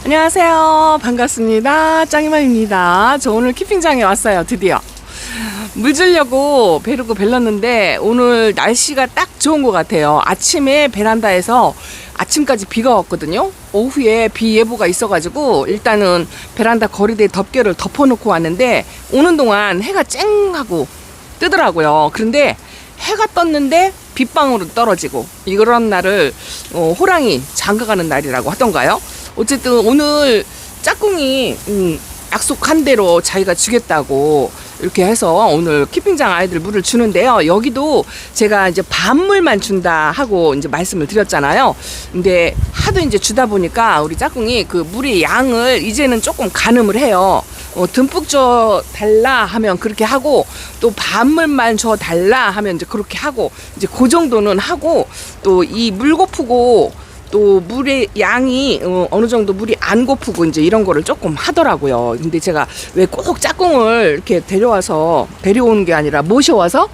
안녕하세요. 반갑습니다. 짱이맘입니다. 저 오늘 키핑장에 왔어요. 드디어 물 주려고 베르고 벨렀는데 오늘 날씨가 딱 좋은 것 같아요. 아침에 베란다에서 아침까지 비가 왔거든요. 오후에 비 예보가 있어가지고 일단은 베란다 거리대에 덮개를 덮어놓고 왔는데 오는 동안 해가 쨍하고 뜨더라고요. 그런데 해가 떴는데 빗방울은 떨어지고 이런 날을 호랑이 장가가는 날이라고 하던가요. 어쨌든 오늘 짝꿍이 약속한 대로 자기가 주겠다고 이렇게 해서 오늘 키핑장 아이들 물을 주는데요. 여기도 제가 이제 반물만 준다 하고 이제 말씀을 드렸잖아요. 근데 하도 이제 주다 보니까 우리 짝꿍이 그 물의 양을 이제는 조금 가늠을 해요. 듬뿍 줘 달라 하면 그렇게 하고 또 반물만 줘 달라 하면 이제 그렇게 하고 이제 그 정도는 하고 또 이 물 고프고 또 물의 양이 어느 정도 물이 안 고프고 이제 이런 거를 조금 하더라고요. 근데 제가 왜 꼭 짝꿍을 이렇게 데려오는 게 아니라 모셔와서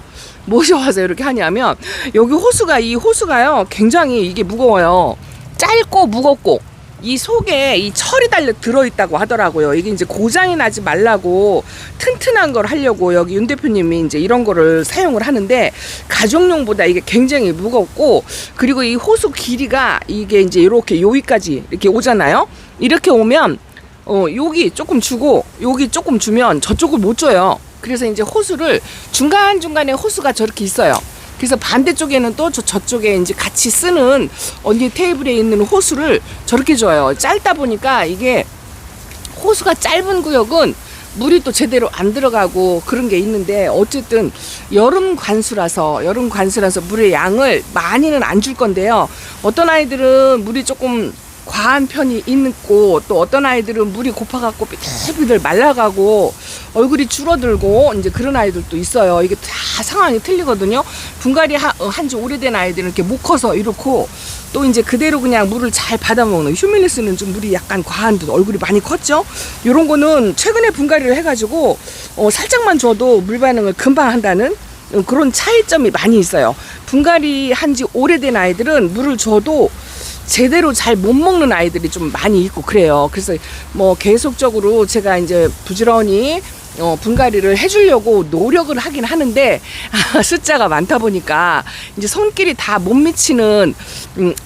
이렇게 하냐면 여기 이 호수가요 굉장히 이게 무거워요. 짧고 무겁고 이 속에 이 철이 들어있다고 하더라고요. 이게 이제 고장이 나지 말라고 튼튼한 걸 하려고 여기 윤 대표님이 이제 이런 거를 사용을 하는데 가족용보다 이게 굉장히 무겁고 그리고 이 호수 길이가 이게 이제 이렇게 여기까지 이렇게 오잖아요. 이렇게 오면 여기 조금 주고 여기 조금 주면 저쪽을 못 줘요. 그래서 이제 호수를 중간중간에 호수가 저렇게 있어요. 그래서 반대쪽에는 또 저쪽에 이제 같이 쓰는 언니 테이블에 있는 호수를 저렇게 줘요. 짧다 보니까 이게 호수가 짧은 구역은 물이 또 제대로 안 들어가고 그런 게 있는데 어쨌든 여름 관수라서 물의 양을 많이는 안 줄 건데요. 어떤 아이들은 물이 조금 과한 편이 있고 또 어떤 아이들은 물이 고파갖고 삐들삐들 말라가고 얼굴이 줄어들고 이제 그런 아이들도 있어요. 이게 다 상황이 틀리거든요. 분갈이 한지 오래된 아이들은 이렇게 못 커서 이렇고 또 이제 그대로 그냥 물을 잘 받아먹는 휴밀리스는 좀 물이 약간 과한 듯 얼굴이 많이 컸죠. 요런 거는 최근에 분갈이를 해가지고 살짝만 줘도 물 반응을 금방 한다는 그런 차이점이 많이 있어요. 분갈이 한지 오래된 아이들은 물을 줘도 제대로 잘 못 먹는 아이들이 좀 많이 있고 그래요. 그래서 뭐 계속적으로 제가 이제 부지런히 분갈이를 해주려고 노력을 하긴 하는데 숫자가 많다 보니까 이제 손길이 다 못 미치는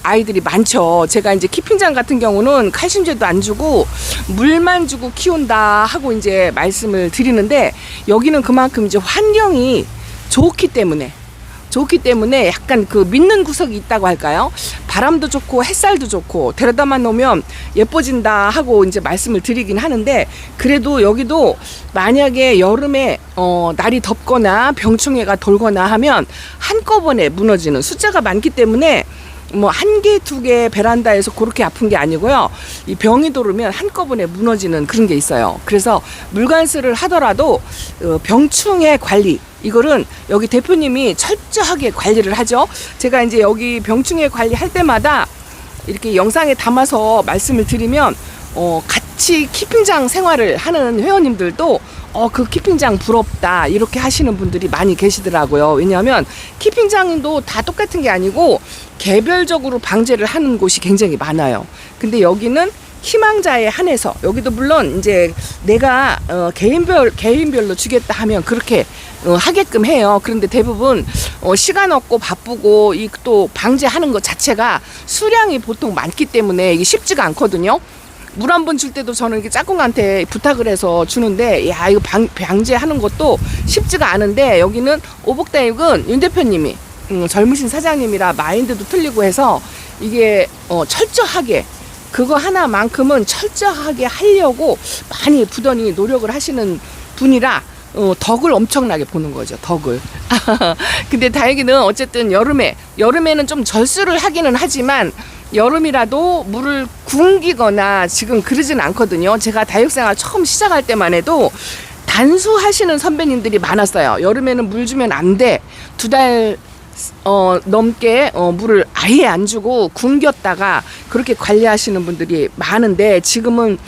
아이들이 많죠. 제가 이제 키핑장 같은 경우는 칼슘제도 안 주고 물만 주고 키운다 하고 이제 말씀을 드리는데 여기는 그만큼 이제 환경이 좋기 때문에 약간 그 믿는 구석이 있다고 할까요? 바람도 좋고 햇살도 좋고 데려다만 놓으면 예뻐진다 하고 이제 말씀을 드리긴 하는데 그래도 여기도 만약에 여름에 날이 덥거나 병충해가 돌거나 하면 한꺼번에 무너지는 숫자가 많기 때문에 뭐 한 개, 두 개 베란다에서 그렇게 아픈 게 아니고요. 이 병이 돌으면 한꺼번에 무너지는 그런 게 있어요. 그래서 물관수를 하더라도 병충해 관리 이거는 여기 대표님이 철저하게 관리를 하죠. 제가 이제 여기 병충해 관리할 때마다 이렇게 영상에 담아서 말씀을 드리면 같이 키핑장 생활을 하는 회원님들도 그 키핑장 부럽다 이렇게 하시는 분들이 많이 계시더라고요. 왜냐하면 키핑장도 다 똑같은 게 아니고 개별적으로 방제를 하는 곳이 굉장히 많아요. 근데 여기는 희망자에 한해서 여기도 물론 이제 내가 개인별로 주겠다 하면 그렇게 하게끔 해요. 그런데 대부분 시간 없고 바쁘고 이 또 방제하는 것 자체가 수량이 보통 많기 때문에 이게 쉽지가 않거든요. 물 한 번 줄 때도 저는 이렇게 짝꿍한테 부탁을 해서 주는데 야 이거 방제하는 것도 쉽지가 않은데 여기는 오복다육은 윤 대표님이 젊으신 사장님이라 마인드도 틀리고 해서 이게 철저하게 그거 하나만큼은 철저하게 하려고 많이 부단히 노력을 하시는 분이라 덕을 엄청나게 보는 거죠. 덕을. 근데 다행히는 어쨌든 여름에는 좀 절수를 하기는 하지만 여름이라도 물을 굶기거나 지금 그러진 않거든요. 제가 다육생활 처음 시작할 때만 해도 단수하시는 선배님들이 많았어요. 여름에는 물 주면 안 돼. 2달 넘게 물을 아예 안 주고 굶겼다가 그렇게 관리하시는 분들이 많은데 지금은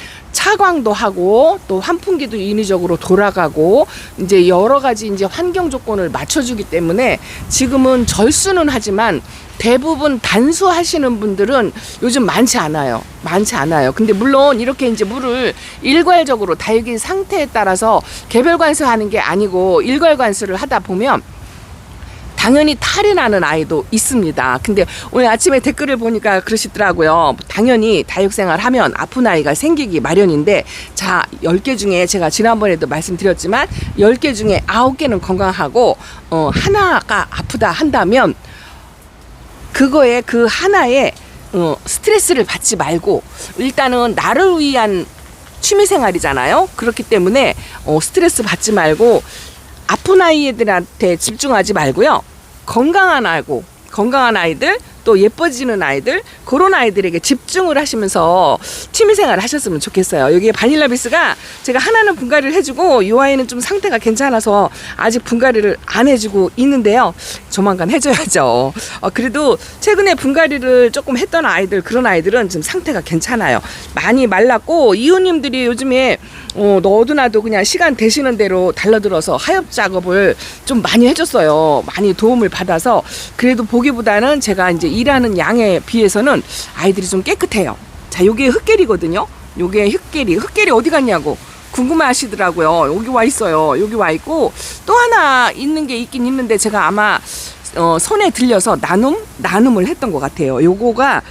차광도 하고 또 환풍기도 인위적으로 돌아가고 이제 여러 가지 이제 환경 조건을 맞춰주기 때문에 지금은 절수는 하지만 대부분 단수하시는 분들은 요즘 많지 않아요. 많지 않아요. 근데 물론 이렇게 이제 물을 일괄적으로 달기 상태에 따라서 개별 관수하는 게 아니고 일괄 관수를 하다 보면 당연히 탈이 나는 아이도 있습니다. 근데 오늘 아침에 댓글을 보니까 그러시더라고요. 당연히 다육생활 하면 아픈 아이가 생기기 마련인데, 자, 10개 중에 제가 지난번에도 말씀드렸지만 10개 중에 9개는 건강하고 하나가 아프다 한다면 그거에 그 하나에 스트레스를 받지 말고, 일단은 나를 위한 취미생활이잖아요. 그렇기 때문에 스트레스 받지 말고 아픈 아이들한테 집중하지 말고요. 건강한 아이들, 또 예뻐지는 아이들, 그런 아이들에게 집중을 하시면서 취미생활을 하셨으면 좋겠어요. 여기 바닐라비스가 제가 하나는 분갈이를 해주고 이 아이는 좀 상태가 괜찮아서 아직 분갈이를 안 해주고 있는데요. 조만간 해줘야죠. 그래도 최근에 분갈이를 조금 했던 아이들, 그런 아이들은 지금 상태가 괜찮아요. 많이 말랐고, 이웃님들이 요즘에 너도 나도 그냥 시간 되시는 대로 달려들어서 하엽 작업을 좀 많이 해줬어요. 많이 도움을 받아서 그래도 보기보다는 제가 이제 일하는 양에 비해서는 아이들이 좀 깨끗해요. 자, 요게 흑계리거든요. 요게 흑계리 어디 갔냐고 궁금해 하시더라고요. 여기 와 있어요. 여기 와 있고, 또 하나 있는 게 있긴 있는데 제가 아마 손에 들려서 나눔을 했던 것 같아요. 요거가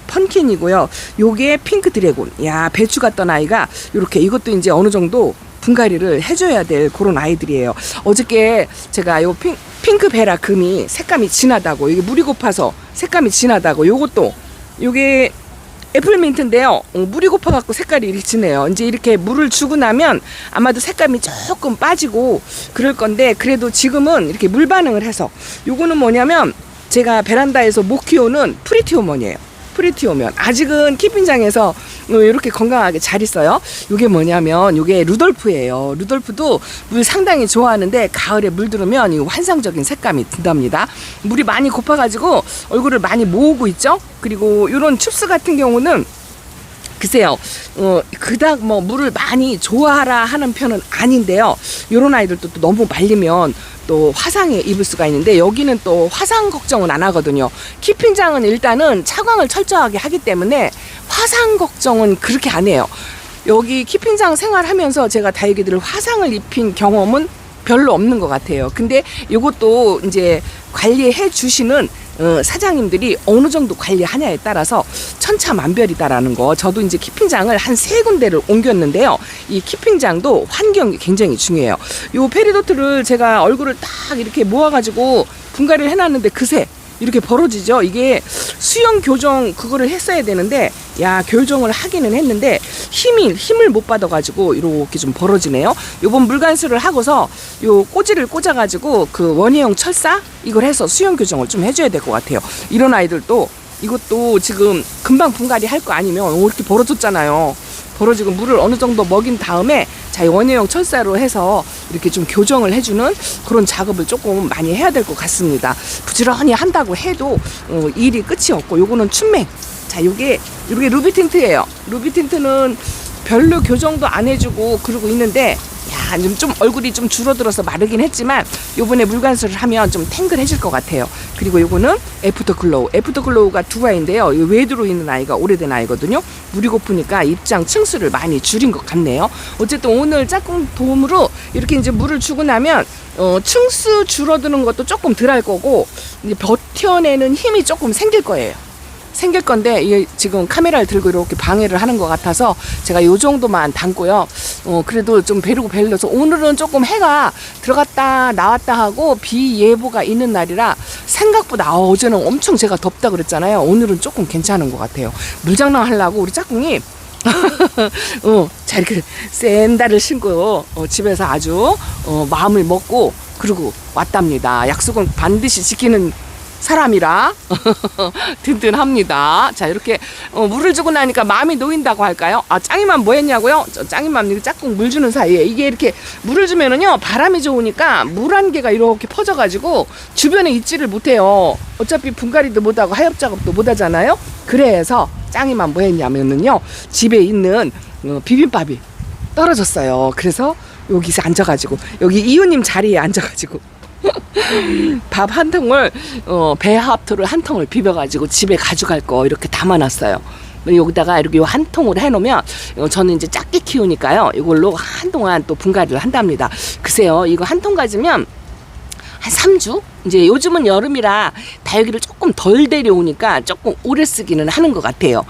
펀킨이고요. 요게 핑크 드래곤. 야, 배추 같던 아이가 요렇게, 이것도 이제 어느 정도 분갈이를 해줘야 될 그런 아이들이에요. 어저께 제가 요 핑크 베라 금이 색감이 진하다고, 이게 물이 고파서 색감이 진하다고, 요게 애플민트인데요. 물이 고파갖고 색깔이 이렇게 진해요. 이제 이렇게 물을 주고 나면 아마도 색감이 조금 빠지고 그럴 건데, 그래도 지금은 이렇게 물 반응을 해서, 요거는 뭐냐면 제가 베란다에서 못 키우는 프리티오먼이에요. 프리티오면 아직은 키핑장에서 이렇게 건강하게 잘 있어요. 이게 뭐냐면 이게 루돌프예요. 루돌프도 물 상당히 좋아하는데 가을에 물 들으면 이 환상적인 색감이 든답니다. 물이 많이 고파가지고 얼굴을 많이 모으고 있죠. 그리고 이런 춥스 같은 경우는 글쎄요, 그닥 뭐 물을 많이 좋아하라 하는 편은 아닌데요. 요런 아이들도 또 너무 말리면 또 화상에 입을 수가 있는데, 여기는 또 화상 걱정은 안 하거든요. 키핑장은 일단은 차광을 철저하게 하기 때문에 화상 걱정은 그렇게 안 해요. 여기 키핑장 생활하면서 제가 다육이들을 화상을 입힌 경험은 별로 없는 것 같아요. 근데 이것도 이제 관리해 주시는 사장님들이 어느 정도 관리하냐에 따라서 천차만별이다라는 거. 저도 이제 키핑장을 한 3군데를 옮겼는데요. 이 키핑장도 환경이 굉장히 중요해요. 요 페리도트를 제가 얼굴을 딱 이렇게 모아가지고 분갈이를 해놨는데 그새 이렇게 벌어지죠. 이게 수영 교정 그거를 했어야 되는데, 야, 교정을 하기는 했는데 힘을 못 받아가지고 이렇게 좀 벌어지네요. 요번 물간수를 하고서 요 꼬지를 꽂아가지고 그 원예형 철사 이걸 해서 수영 교정을 좀 해줘야 될 것 같아요. 이런 아이들도 이것도 지금 금방 분갈이 할 거 아니면 이렇게 벌어졌잖아요. 벌어지고 물을 어느 정도 먹인 다음에, 자, 원예형 철사로 해서 이렇게 좀 교정을 해주는 그런 작업을 조금 많이 해야 될 것 같습니다. 부지런히 한다고 해도 일이 끝이 없고, 요거는 춘맹. 자, 요게 루비틴트예요. 루비틴트는 별로 교정도 안 해주고 그러고 있는데, 야, 좀 얼굴이 좀 줄어들어서 마르긴 했지만 요번에 물관수를 하면 좀 탱글해질 것 같아요. 그리고 요거는 애프터글로우가 2아이인데요. 왜 들어있는 아이가 오래된 아이거든요. 물이 고프니까 입장 층수를 많이 줄인 것 같네요. 어쨌든 오늘 짝꿍 도움으로 이렇게 이제 물을 주고 나면 층수 줄어드는 것도 조금 덜 할 거고, 이제 버텨내는 힘이 조금 생길 거예요. 생길 건데, 이게 지금 카메라를 들고 이렇게 방해를 하는 것 같아서 제가 요 정도만 담고요. 그래도 좀 베르고 베를러서 오늘은 조금 해가 들어갔다 나왔다 하고 비 예보가 있는 날이라 생각보다, 어제는 엄청 제가 덥다 그랬잖아요. 오늘은 조금 괜찮은 것 같아요. 물장난 하려고 우리 짝꿍이 자, 이렇게 샌들을 신고 집에서 아주 마음을 먹고 그러고 왔답니다. 약속은 반드시 지키는 사람이라 든든합니다. 자, 이렇게 물을 주고 나니까 마음이 놓인다고 할까요? 아, 짱이맘 뭐 했냐고요? 짱이맘 짝꿍 물 주는 사이에 이게 이렇게 물을 주면은요, 바람이 좋으니까 물 한 개가 이렇게 퍼져가지고 주변에 있지를 못해요. 어차피 분갈이도 못하고 하엽 작업도 못하잖아요. 그래서 짱이만 뭐 했냐면은요, 집에 있는 비빔밥이 떨어졌어요. 그래서 여기서 앉아가지고, 여기 이웃님 자리에 앉아가지고 밥 한 통을 배합토를 한 통을 비벼가지고 집에 가져갈 거 이렇게 담아놨어요. 여기다가 이렇게 한 통으로 해놓으면, 저는 이제 작게 키우니까요, 이걸로 한동안 또 분갈이를 한답니다. 글쎄요, 이거 한 통 가지면 한 3주? 이제 요즘은 여름이라 다육이를 조금 덜 데려오니까 조금 오래 쓰기는 하는 것 같아요.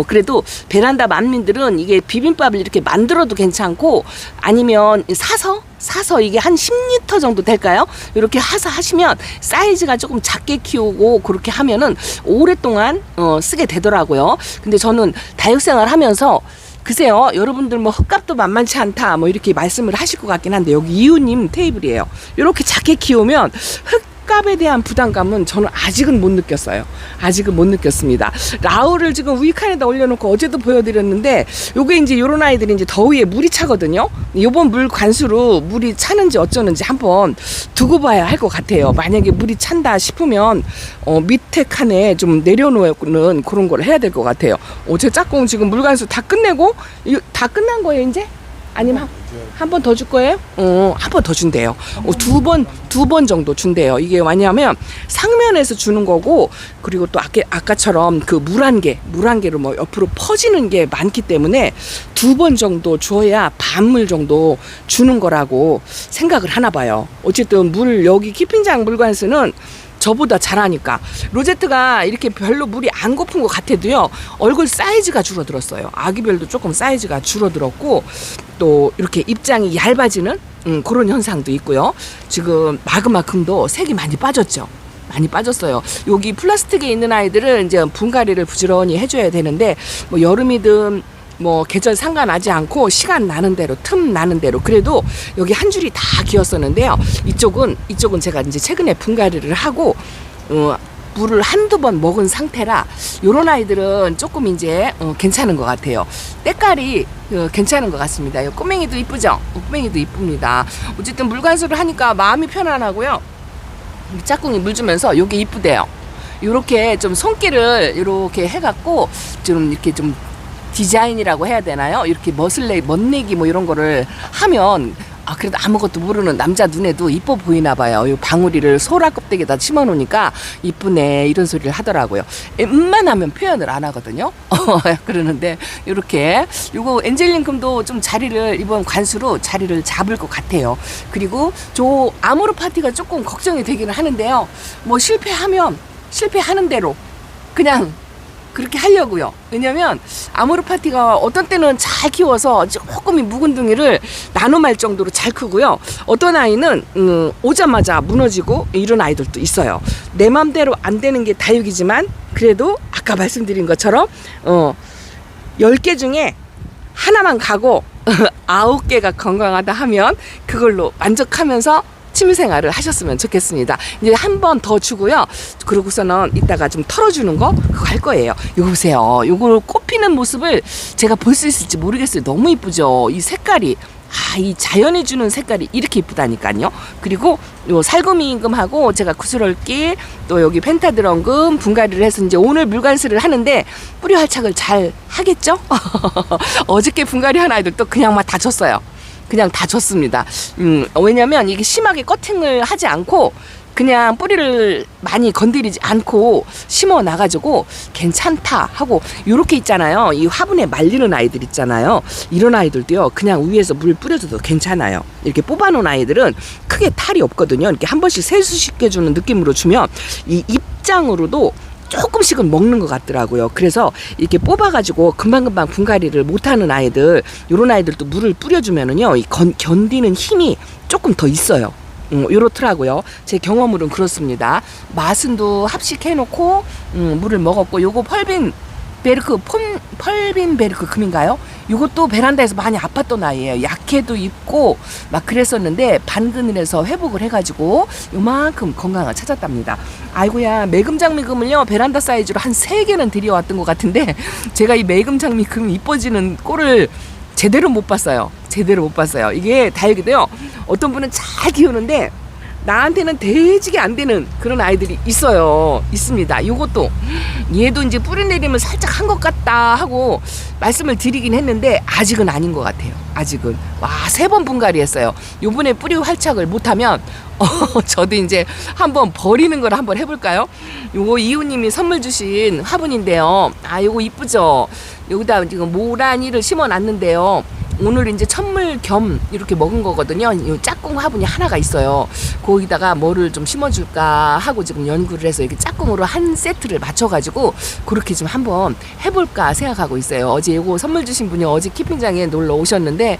그래도 베란다 만민들은 이게 비빔밥을 이렇게 만들어도 괜찮고, 아니면 사서 이게 한 10리터 정도 될까요? 이렇게 하시면 사이즈가 조금 작게 키우고 그렇게 하면은 오랫동안 쓰게 되더라고요. 근데 저는 다육생활 하면서, 글쎄요, 여러분들 뭐 흙값도 만만치 않다 뭐 이렇게 말씀을 하실 것 같긴 한데, 여기 이웃님 테이블이에요. 이렇게 작게 키우면 흙값에 대한 부담감은 저는 아직은 못 느꼈어요. 아직은 못 느꼈습니다. 라울을 지금 우익칸에다 올려놓고 어제도 보여드렸는데, 요게 이제 요런 아이들이 이제 더위에 물이 차거든요. 요번 물 관수로 물이 차는지 어쩌는지 한번 두고 봐야 할 것 같아요. 만약에 물이 찬다 싶으면 밑에 칸에 좀 내려놓는 그런 걸 해야 될 것 같아요. 제 짝꿍 지금 물 관수 다 끝내고, 다 끝난 거예요 이제? 아니면 한 번 더 줄 거예요? 한 번 더 준대요. 두 번 정도 준대요. 이게 뭐냐면 상면에서 주는 거고, 그리고 또 아까처럼 그 물안개로 뭐 옆으로 퍼지는 게 많기 때문에 2번 정도 줘야 반물 정도 주는 거라고 생각을 하나 봐요. 어쨌든 여기 키핑장 물관수는 저보다 잘하니까. 로제트가 이렇게 별로 물이 안 고픈 것 같아도요, 얼굴 사이즈가 줄어들었어요. 아기별도 조금 사이즈가 줄어들었고, 또 이렇게 입장이 얇아지는 그런 현상도 있고요. 지금 마그마금도 색이 많이 빠졌죠. 많이 빠졌어요. 여기 플라스틱에 있는 아이들은 이제 분갈이를 부지런히 해줘야 되는데, 뭐 여름이든 뭐 계절 상관하지 않고 시간 나는 대로, 틈 나는 대로, 그래도 여기 한 줄이 다 기었었는데요. 이쪽은 제가 이제 최근에 분갈이를 하고 물을 한두 번 먹은 상태라 요런 아이들은 조금 이제 괜찮은 것 같아요. 때깔이 괜찮은 것 같습니다. 요 꼬맹이도 이쁘죠? 꼬맹이도 이쁩니다. 어쨌든 물관수를 하니까 마음이 편안하고요. 짝꿍이 물 주면서 요게 이쁘대요. 요렇게 좀 손길을 요렇게 해갖고 좀 이렇게 좀 디자인이라고 해야 되나요? 이렇게 멋내기 뭐 이런 거를 하면, 그래도 아무것도 모르는 남자 눈에도 이뻐 보이나 봐요. 이 방울이를 소라 껍데기에다 심어 놓으니까 이쁘네 이런 소리를 하더라고요. 웬만하면 표현을 안 하거든요. 그러는데 이렇게 요거 엔젤링금도 좀 이번 관수로 자리를 잡을 것 같아요. 그리고 저 아모르 파티가 조금 걱정이 되기는 하는데요. 뭐 실패하는 대로 그냥 그렇게 하려고요. 왜냐면 아모르 파티가 어떤 때는 잘 키워서 조금 묵은둥이를 나눠말 정도로 잘 크고요. 어떤 아이는 오자마자 무너지고 이런 아이들도 있어요. 내 맘대로 안 되는 게 다육이지만, 그래도 아까 말씀드린 것처럼 10개 중에 하나만 가고 9개가 건강하다 하면 그걸로 만족하면서 취미생활을 하셨으면 좋겠습니다. 이제 한 번 더 주고요. 그러고서는 이따가 좀 털어주는 거 그거 할 거예요. 이거 보세요. 이거 꽃피는 모습을 제가 볼 수 있을지 모르겠어요. 너무 이쁘죠. 이 색깔이. 이 자연이 주는 색깔이 이렇게 이쁘다니까요. 그리고 요 살구미임금하고 제가 구슬얼기, 또 여기 펜타드럼금 분갈이를 해서 이제 오늘 물관수를 하는데 뿌리 활착을 잘 하겠죠? 어저께 분갈이 한 아이들도 그냥 막 다 줬어요. 그냥 다 줬습니다. 왜냐면 이게 심하게 커팅을 하지 않고 그냥 뿌리를 많이 건드리지 않고 심어 놔가지고 괜찮다 하고, 요렇게 있잖아요. 이 화분에 말리는 아이들 있잖아요. 이런 아이들도요, 그냥 위에서 물 뿌려줘도 괜찮아요. 이렇게 뽑아놓은 아이들은 크게 탈이 없거든요. 이렇게 한 번씩 세수시켜주는 느낌으로 주면 이 입장으로도 조금씩은 먹는 것 같더라고요. 그래서 이렇게 뽑아가지고 금방금방 분갈이를 못하는 아이들, 요런 아이들도 물을 뿌려주면은요, 견디는 힘이 조금 더 있어요. 요렇더라고요. 제 경험으로는 그렇습니다. 마순도 합식해놓고 물을 먹었고, 요거 펄빈 베르크 금인가요? 이것도 베란다에서 많이 아팠던 아이예요. 약해도 입고 막 그랬었는데 반그늘에서 회복을 해가지고 요만큼 건강을 찾았답니다. 아이고야, 매금장미금을요 베란다 사이즈로 한 3개는 들여왔던 것 같은데, 제가 이 매금장미금 이뻐지는 꼴을 제대로 못 봤어요. 이게 다육이도요, 어떤 분은 잘 키우는데 나한테는 대지게 안 되는 그런 아이들이 있습니다. 요것도 얘도 이제 뿌리 내리면 살짝 한 것 같다 하고 말씀을 드리긴 했는데 아직은 아닌 것 같아요. 아직은. 와, 3번 분갈이 했어요. 요번에 뿌리 활착을 못하면 저도 이제 한번 버리는 걸 한번 해볼까요? 요거 이웃님이 선물 주신 화분인데요. 아, 요거 이쁘죠? 여기다 지금 모란이를 심어놨는데요. 오늘 이제 천물 겸 이렇게 먹은 거거든요. 이 짝꿍 화분이 하나가 있어요. 거기다가 뭐를 좀 심어줄까 하고 지금 연구를 해서 이렇게 짝꿍으로 한 세트를 맞춰가지고 그렇게 좀 한번 해볼까 생각하고 있어요. 어제 이거 선물 주신 분이 어제 키핑장에 놀러 오셨는데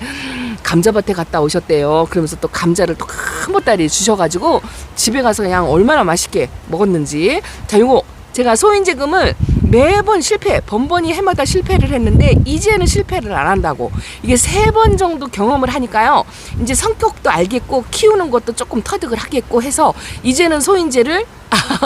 감자밭에 갔다 오셨대요. 그러면서 또 감자를 또 큰 보따리 주셔가지고 집에 가서 그냥 얼마나 맛있게 먹었는지. 자, 요거 제가 소인제금을 매번 번번이 해마다 실패를 했는데 이제는 실패를 안 한다고. 이게 3번 정도 경험을 하니까요. 이제 성격도 알겠고 키우는 것도 조금 터득을 하겠고 해서 이제는 소인제를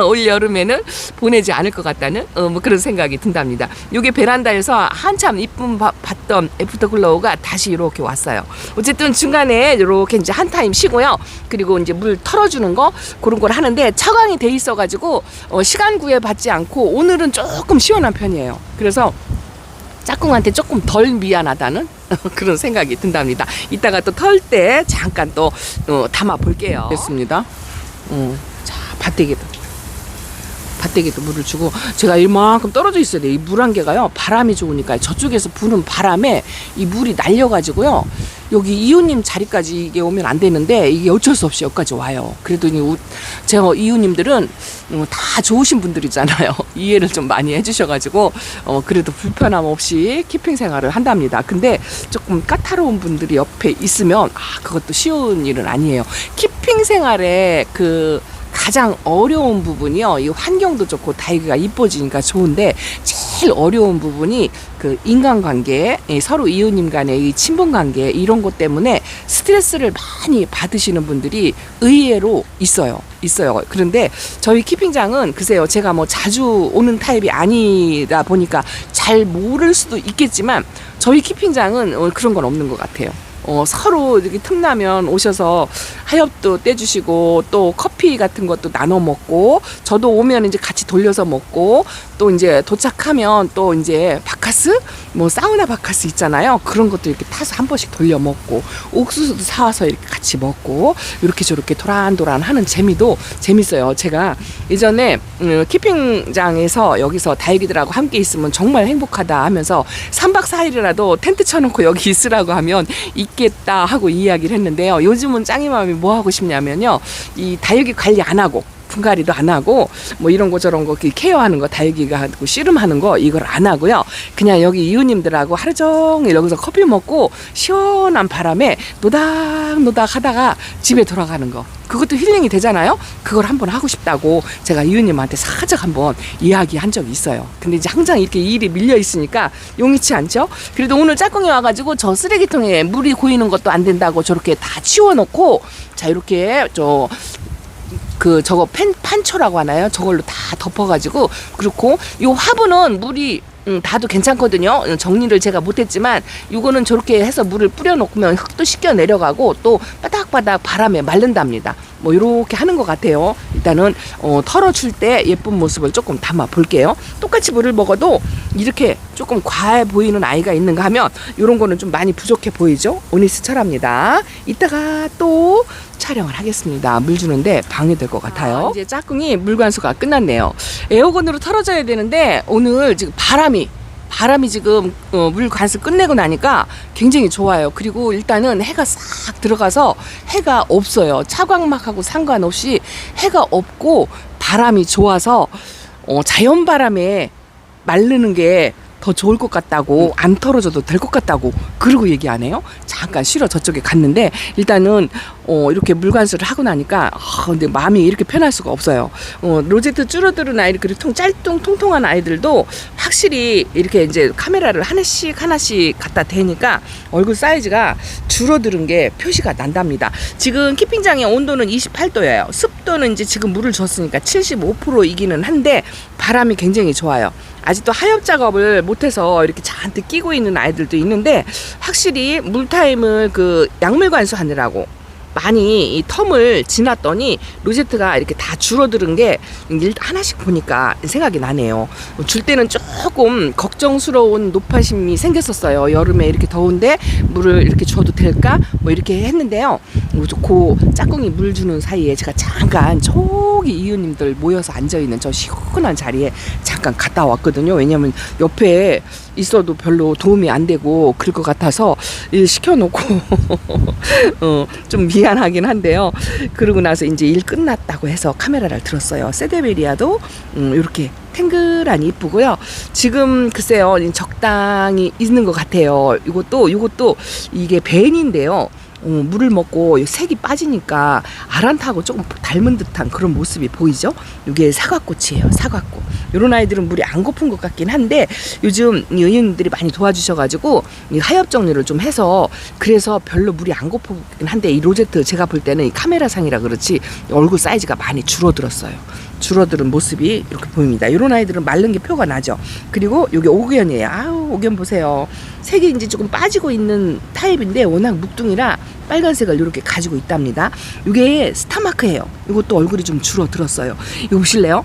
올 여름에는 보내지 않을 것 같다는 뭐 그런 생각이 든답니다. 요게 베란다에서 한참 이쁨 받던 애프터글로우가 다시 이렇게 왔어요. 어쨌든 중간에 이렇게 이제 한 타임 쉬고요. 그리고 이제 물 털어주는 거 그런 걸 하는데 차광이 돼 있어가지고 시간 구애받지 않고 오늘은 조금 시원한 편이에요. 그래서 짝꿍한테 조금 덜 미안하다는 그런 생각이 든답니다. 이따가 또 털 때 잠깐 또 담아 볼게요. 됐습니다. 자, 밭대기도 물을 주고 제가 이만큼 떨어져 있어야 돼요. 이 물 한 개가요. 바람이 좋으니까 저쪽에서 부는 바람에 이 물이 날려가지고요. 여기 이웃님 자리까지 이게 오면 안 되는데 이게 어쩔 수 없이 여기까지 와요. 그래도 제가 이웃님들은 다 좋으신 분들이잖아요. 이해를 좀 많이 해주셔가지고 그래도 불편함 없이 키핑 생활을 한답니다. 근데 조금 까다로운 분들이 옆에 있으면 그것도 쉬운 일은 아니에요. 키핑 생활에 가장 어려운 부분이요. 이 환경도 좋고 다육이가 이뻐지니까 좋은데 제일 어려운 부분이 그 인간관계, 서로 이웃님 간의 이 친분관계 이런 것 때문에 스트레스를 많이 받으시는 분들이 의외로 있어요. 그런데 저희 키핑장은 글쎄요. 제가 뭐 자주 오는 타입이 아니다 보니까 잘 모를 수도 있겠지만 저희 키핑장은 그런 건 없는 것 같아요. 서로 이렇게 틈나면 오셔서 하엽도 떼주시고 또 커피 같은 것도 나눠 먹고 저도 오면 이제 같이 돌려서 먹고 또 이제 도착하면 또 이제 바카스 뭐 사우나 바카스 있잖아요. 그런 것도 이렇게 타서 한 번씩 돌려 먹고 옥수수도 사와서 이렇게 같이 먹고 이렇게 저렇게 도란도란 하는 재미도 재밌어요. 제가 예전에 키핑장에서 여기서 다육이들하고 함께 있으면 정말 행복하다 하면서 3박 4일이라도 텐트 쳐놓고 여기 있으라고 하면 있겠다 하고 이야기를 했는데요. 요즘은 짱이맘이 뭐 하고 싶냐면요. 이 다육이 관리 안 하고 분갈이도 안 하고 뭐 이런 거 저런 거 케어하는 거 다육이가 하고 씨름하는 거 이걸 안 하고요. 그냥 여기 이웃님들하고 하루 종일 여기서 커피 먹고 시원한 바람에 노닥노닥 하다가 집에 돌아가는 거. 그것도 힐링이 되잖아요. 그걸 한번 하고 싶다고 제가 이웃님한테 살짝 한번 이야기한 적이 있어요. 근데 이제 항상 이렇게 일이 밀려 있으니까 용이치 않죠. 그래도 오늘 짝꿍이 와가지고 저 쓰레기통에 물이 고이는 것도 안 된다고 저렇게 다 치워놓고 자 이렇게 저거 판초라고 하나요? 저걸로 다 덮어가지고 그렇고 요 화분은 물이 다도 괜찮거든요. 정리를 제가 못했지만 이거는 저렇게 해서 물을 뿌려놓으면 흙도 씻겨 내려가고 또 바닥바닥 바람에 마른답니다. 뭐 이렇게 하는 것 같아요. 일단은 털어줄 때 예쁜 모습을 조금 담아 볼게요. 똑같이 물을 먹어도 이렇게 조금 과해 보이는 아이가 있는가 하면 이런 거는 좀 많이 부족해 보이죠. 오니스 철합니다. 이따가 또 촬영을 하겠습니다. 물 주는데 방해될 것 같아요. 이제 짝꿍이 물관수가 끝났네요. 에어건으로 털어줘야 되는데 오늘 지금 바람이 지금 물 관수 끝내고 나니까 굉장히 좋아요. 그리고 일단은 해가 싹 들어가서 해가 없어요. 차광막하고 상관없이 해가 없고 바람이 좋아서 자연 바람에 마르는 게 더 좋을 것 같다고 안 털어줘도 될 것 같다고 그러고 얘기 안 해요. 잠깐 쉬러 저쪽에 갔는데 일단은 이렇게 물관수를 하고 나니까 근데 마음이 이렇게 편할 수가 없어요. 로제트 줄어드는 아이들 그리고 통통한 아이들도 확실히 이렇게 이제 카메라를 하나씩 갖다 대니까 얼굴 사이즈가 줄어드는 게 표시가 난답니다. 지금 키핑장의 온도는 28도예요. 습도는 이제 지금 물을 줬으니까 75%이기는 한데 바람이 굉장히 좋아요. 아직도 하엽 작업을 못해서 이렇게 잔뜩 끼고 있는 아이들도 있는데 확실히 물타임을 약물 관수하느라고 많이 이 텀을 지났더니 로제트가 이렇게 다 줄어드는 게 하나씩 보니까 생각이 나네요. 줄 때는 조금 걱정스러운 노파심이 생겼었어요. 여름에 이렇게 더운데 물을 이렇게 줘도 될까? 뭐 이렇게 했는데요. 그 짝꿍이 물 주는 사이에 제가 잠깐 저기 이웃님들 모여서 앉아있는 저 시원한 자리에 잠깐 갔다 왔거든요. 왜냐면 옆에 있어도 별로 도움이 안 되고 그럴 것 같아서 일 시켜놓고 좀 미안하긴 한데요. 그러고 나서 이제 일 끝났다고 해서 카메라를 들었어요. 세데베리아도 이렇게 탱글하니 이쁘고요. 지금 글쎄요 적당히 있는 것 같아요. 이것도 이게 벤인데요. 물을 먹고 색이 빠지니까 아란타하고 조금 닮은 듯한 그런 모습이 보이죠. 이게 사과꽃이에요. 사과꽃. 이런 아이들은 물이 안 고픈 것 같긴 한데 요즘 의원님들이 많이 도와주셔가지고 하엽 정리를 좀 해서 그래서 별로 물이 안 고프긴 한데 이 로제트 제가 볼 때는 이 카메라상이라 그렇지 얼굴 사이즈가 많이 줄어들었어요. 줄어드는 모습이 이렇게 보입니다. 이런 아이들은 마른 게 표가 나죠. 그리고 이게 옥견이에요. 아우 옥견 보세요. 색이 이제 조금 빠지고 있는 타입인데 워낙 묵둥이라 빨간색을 이렇게 가지고 있답니다. 이게 스타마크예요. 이것도 얼굴이 좀 줄어들었어요. 이거 보실래요?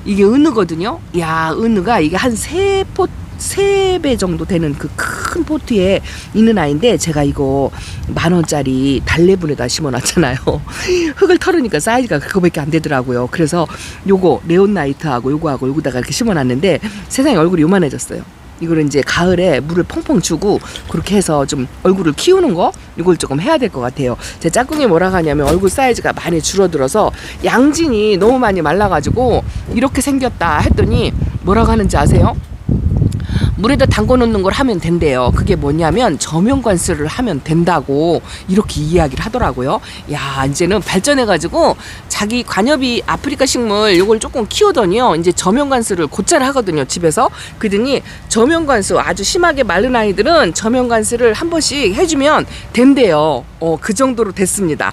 이게 은우거든요. 야, 은우가 이게 한 3배 정도 되는 그 큰 포트에 있는 아이인데 제가 이거 10,000원짜리 달래분에다 심어놨잖아요. 흙을 털으니까 사이즈가 그거밖에 안 되더라고요. 그래서 요거 레온나이트하고 요거하고 요거다가 이렇게 심어놨는데 세상에 얼굴이 요만해졌어요. 이거를 이제 가을에 물을 펑펑 주고 그렇게 해서 좀 얼굴을 키우는 거 이걸 조금 해야 될 것 같아요. 제 짝꿍이 뭐라고 하냐면 얼굴 사이즈가 많이 줄어들어서 양진이 너무 많이 말라가지고 이렇게 생겼다 했더니 뭐라고 하는지 아세요? 물에다 담궈 놓는 걸 하면 된대요. 그게 뭐냐면 저면관수를 하면 된다고 이렇게 이야기를 하더라고요. 야, 이제는 발전해가지고 자기 관엽이 아프리카 식물 요걸 조금 키우더니요. 이제 저면관수를 곧잘 하거든요. 집에서. 그러더니 저면관수 아주 심하게 마른 아이들은 저면관수를 한 번씩 해주면 된대요. 그 정도로 됐습니다.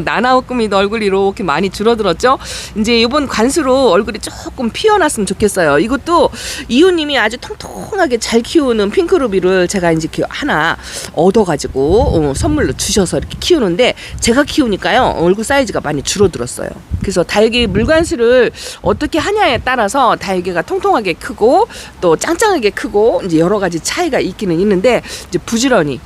나나오꾸미도 얼굴이 이렇게 많이 줄어들었죠. 이제 이번 관수로 얼굴이 조금 피어났으면 좋겠어요. 이것도 이웃님이 아주 통통하게 잘 키우는 핑크루비를 제가 이제 하나 얻어가지고 선물로 주셔서 이렇게 키우는데 제가 키우니까요 얼굴 사이즈가 많이 줄어들었어요. 그래서 다육이 물관수를 어떻게 하냐에 따라서 다육이가 통통하게 크고 또 짱짱하게 크고 이제 여러 가지 차이가 있기는 있는데 이제 부지런히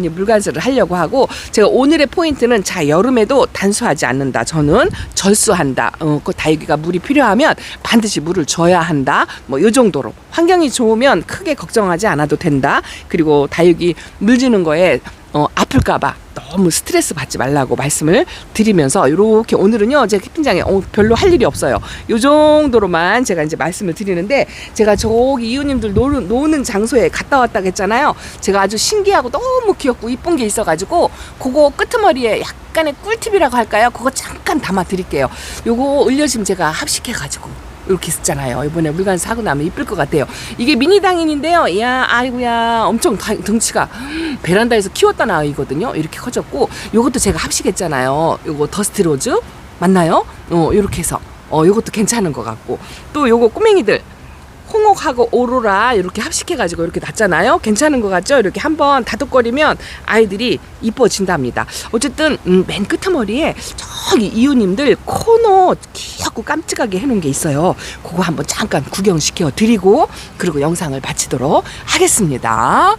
물관수를 하려고 하고 제가 오늘의 포인트는 자 여름에도 단수하지 않는다. 저는 절수한다. 그 다육이가 물이 필요하면 반드시 물을 줘야 한다. 뭐 이 정도로 환경이 좋으면 크게 걱정하지 않아도 된다. 그리고 다육이 물 주는 거에 아플까봐 너무 스트레스 받지 말라고 말씀을 드리면서 이렇게 오늘은요 제 키핑장에 별로 할 일이 없어요. 이 정도로만 제가 이제 말씀을 드리는데 제가 저기 이웃님들 노는 장소에 갔다 왔다고 했잖아요. 제가 아주 신기하고 너무 귀엽고 이쁜 게 있어가지고 그거 끄트머리에 약간의 꿀팁이라고 할까요? 그거 잠깐 담아 드릴게요. 요거 올려주면 제가 합식해가지고 이렇게 있었잖아요. 이번에 물관 사고 나면 이쁠 것 같아요. 이게 미니 당인인데요. 이야, 아이고야, 엄청 덩치가 베란다에서 키웠던 아이거든요. 이렇게 커졌고, 요것도 제가 합식했잖아요. 요거 더스트 로즈 맞나요? 이렇게 해서 요것도 괜찮은 것 같고, 또 요거 꼬맹이들. 홍옥하고 오로라 이렇게 합식해가지고 이렇게 놨잖아요. 괜찮은 것 같죠? 이렇게 한번 다독거리면 아이들이 이뻐진답니다. 어쨌든 맨 끄트머리에 저기 이웃님들 코너 귀엽고 깜찍하게 해놓은 게 있어요. 그거 한번 잠깐 구경시켜 드리고 그리고 영상을 마치도록 하겠습니다.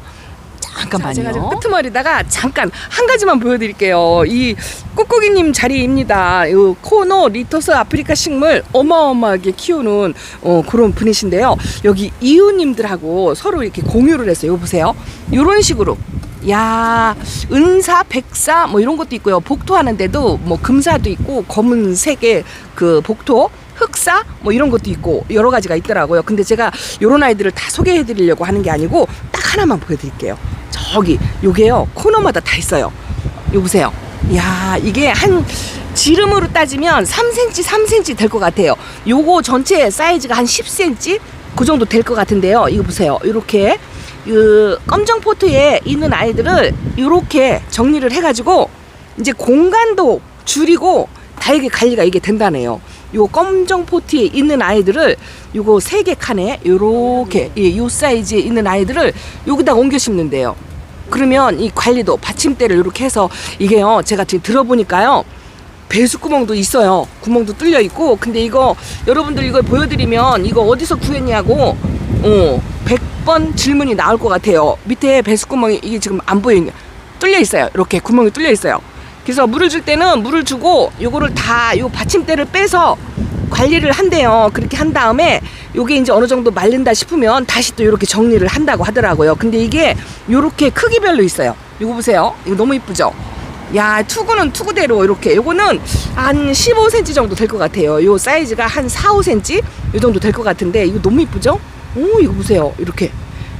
잠깐만요. 제가 지금 끄트머리다가 잠깐 한 가지만 보여드릴게요. 이 꾹꾹이님 자리입니다. 이 코노 리토스 아프리카 식물 어마어마하게 키우는 그런 분이신데요. 여기 이웃님들하고 서로 이렇게 공유를 했어요. 이거 보세요. 이런 식으로. 야, 은사, 백사 뭐 이런 것도 있고요. 복토 하는데도 뭐 금사도 있고 검은색의 그 복토. 흑사 뭐 이런 것도 있고 여러 가지가 있더라고요. 근데 제가 요런 아이들을 다 소개해 드리려고 하는 게 아니고 딱 하나만 보여드릴게요. 저기 요게요 코너마다 다 있어요. 요 보세요. 야, 이게 한 지름으로 따지면 3cm 될 것 같아요. 요거 전체 사이즈가 한 10cm 그 정도 될 것 같은데요. 이거 보세요. 이렇게 그 검정 포트에 있는 아이들을 이렇게 정리를 해가지고 이제 공간도 줄이고 다육이 관리가 이게 된다네요. 요 검정 포트에 있는 아이들을 요거 3개 칸에 요렇게 요 사이즈에 있는 아이들을 여기다 옮겨 심는데요. 그러면 이 관리도 받침대를 이렇게 해서 이게요, 제가 지금 들어보니까요, 배수구멍도 있어요. 구멍도 뚫려 있고. 근데 이거 여러분들 이걸 보여드리면 이거 어디서 구했냐고 100번 질문이 나올 것 같아요. 밑에 배수구멍이 이게 지금 안 보이는 뚫려 있어요. 이렇게 구멍이 뚫려 있어요. 그래서 물을 줄 때는 물을 주고 요거를 다 요 받침대를 빼서 관리를 한대요. 그렇게 한 다음에 요게 이제 어느 정도 마른다 싶으면 다시 또 이렇게 정리를 한다고 하더라고요. 근데 이게 요렇게 크기별로 있어요. 이거 보세요. 이거 너무 이쁘죠? 야, 투구는 투구대로 이렇게. 요거는 한 15cm 정도 될 것 같아요. 요 사이즈가 한 4, 5cm 요 정도 될 것 같은데 이거 너무 이쁘죠? 오, 이거 보세요. 이렇게.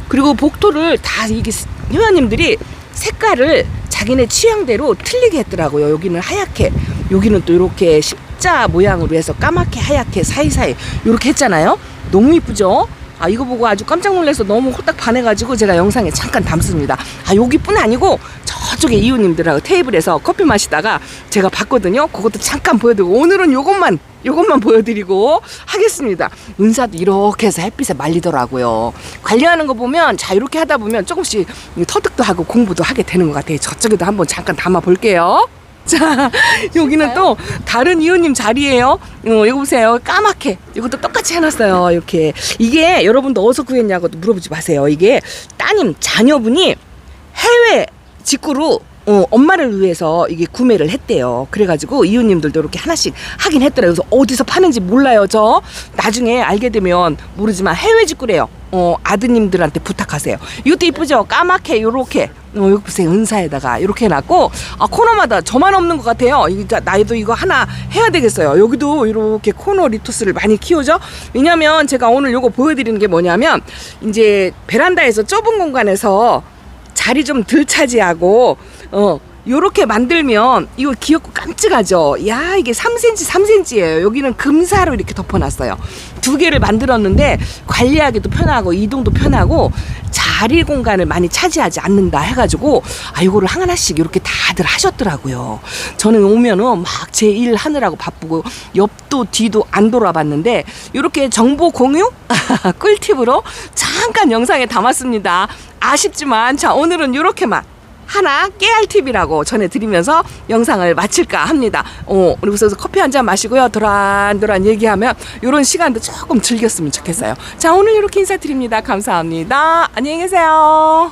그리고 복토를 다 이게 회원님들이 색깔을 자기네 취향대로 틀리게 했더라고요. 여기는 하얗게, 여기는 또 이렇게 십자 모양으로 해서 까맣게 하얗게 사이사이 이렇게 했잖아요. 너무 이쁘죠? 아, 이거 보고 아주 깜짝 놀라서 너무 홀딱 반해가지고 제가 영상에 잠깐 담습니다. 아, 여기뿐 아니고 저쪽에 이웃님들하고 테이블에서 커피 마시다가 제가 봤거든요. 그것도 잠깐 보여드리고, 오늘은 요것만 보여드리고 하겠습니다. 은사도 이렇게 해서 햇빛에 말리더라고요. 관리하는 거 보면, 자, 이렇게 하다 보면 조금씩 터득도 하고 공부도 하게 되는 것 같아요. 저쪽에도 한번 잠깐 담아 볼게요. 자, 여기는 또 다른 이웃님 자리예요. 이거 보세요. 까맣게. 이것도 똑같이 해놨어요. 이렇게. 이게 여러분도 어디서 구했냐고 물어보지 마세요. 이게 따님 자녀분이 해외 직구로 엄마를 위해서 이게 구매를 했대요. 그래가지고 이웃님들도 이렇게 하나씩 하긴 했더라고요. 그래서 어디서 파는지 몰라요. 저 나중에 알게 되면 모르지만 해외 직구래요. 아드님들한테 부탁하세요. 이것도 이쁘죠? 까맣게 요렇게. 여기 보세요. 은사에다가 이렇게 해놨고, 아, 코너마다 저만 없는 것 같아요. 나도 이거 하나 해야 되겠어요. 여기도 이렇게 코너 리투스를 많이 키우죠. 왜냐면 제가 오늘 요거 보여드리는 게 뭐냐면, 이제 베란다에서 좁은 공간에서 자리 좀 덜 차지하고 요렇게 만들면 이거 귀엽고 깜찍하죠. 야, 이게 3cm예요. 여기는 금사로 이렇게 덮어놨어요. 2개를 만들었는데 관리하기도 편하고 이동도 편하고 자리 공간을 많이 차지하지 않는다 해가지고, 아, 이거를 하나씩 이렇게 다들 하셨더라고요. 저는 오면은 막 제 일 하느라고 바쁘고 옆도 뒤도 안 돌아봤는데 이렇게 정보 공유 꿀팁으로 잠깐 영상에 담았습니다. 아쉽지만, 자, 오늘은 이렇게만 하나 깨알팁이라고 전해드리면서 영상을 마칠까 합니다. 그리고서 커피 한 잔 마시고요. 도란도란 얘기하면 이런 시간도 조금 즐겼으면 좋겠어요. 자, 오늘 이렇게 인사드립니다. 감사합니다. 안녕히 계세요.